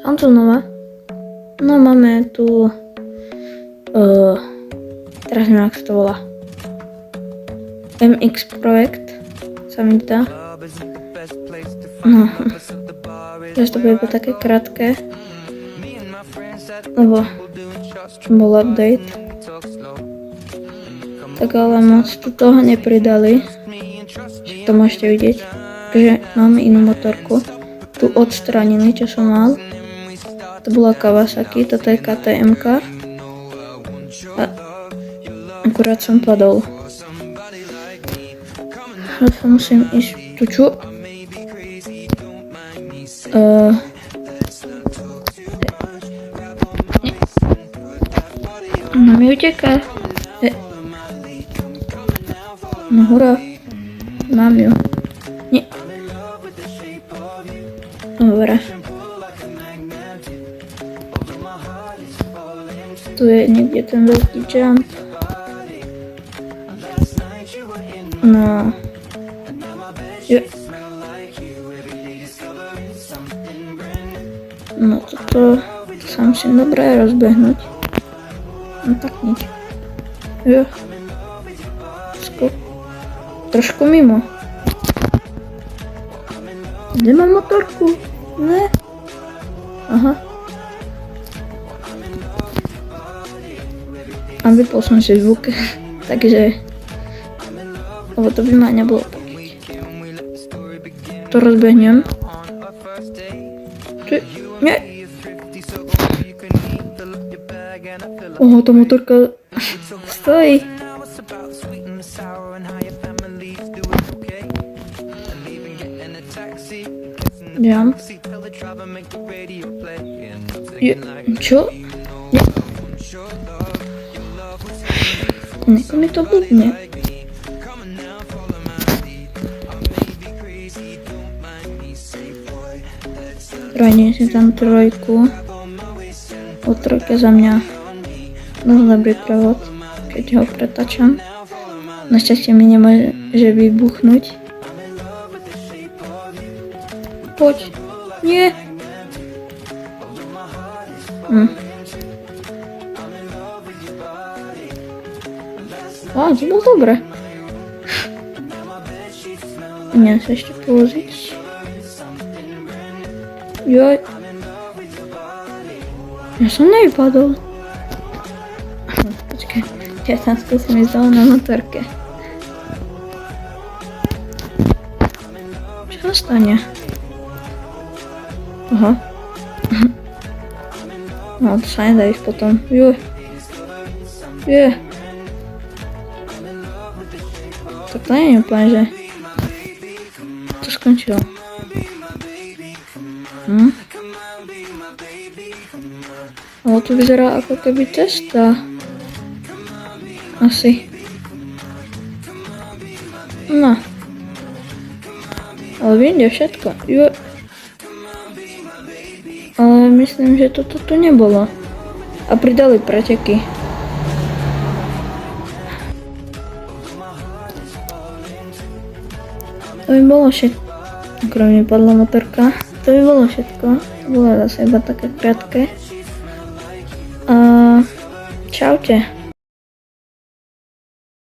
Som tu znova. No máme tu... teraz neviem, ak sa to volá. MX projekt sa mi dá. No. Teraz to bude také krátke. Lebo bol update. Tak ale moc tu toho nepridali. To môžete vidieť. Takže máme inú motorku. Tu odstranili, čo som mal. To bola Kawasaki, toto je KTM-ka. A akurát som padol. Teraz musím ísť tu čo? No mi uteká. No hurá. Mám ju. Nie. Dobre. Tu je niekde ten veľký jump. No. Je. No toto sa musím dobre rozbehnúť. No tak nič. Jo. Skok. Trošku mimo. Kde mám motorku? Ne. Aha. A vypol som si zvuk. Takže... Lebo to by ma nebolo počuť. To rozbehnem. Nie. Oho, tá motorka stojí. Jump. Čo? Nie. Neko mi to blbne. Trojne si tam trojku. Po trojke za mňa dosť dobrý prevod, keď ho pretačam. Našťastie mi nemôže vybuchnúť. Poď. Nie. Á, to bolo dobre. Neviem sa ešte položiť. Joj. Ja som nevypadol. Počkaj, ja tam skúsim ísť dole na motorke. Čo stane? Aha. No, to sa nedá ísť potom. Joj. Je. Tak to nie je úplne, že to skončilo. Ale to vyzerá ako keby cesta. Asi. No. Ale vyjde všetko. Jo. Ale myslím, že toto tu nebolo. A pridali preteky. To by bolo všetko. Akorát mi padla motorka. To by bolo všetko. Bolo zase iba také krátke. Čaute.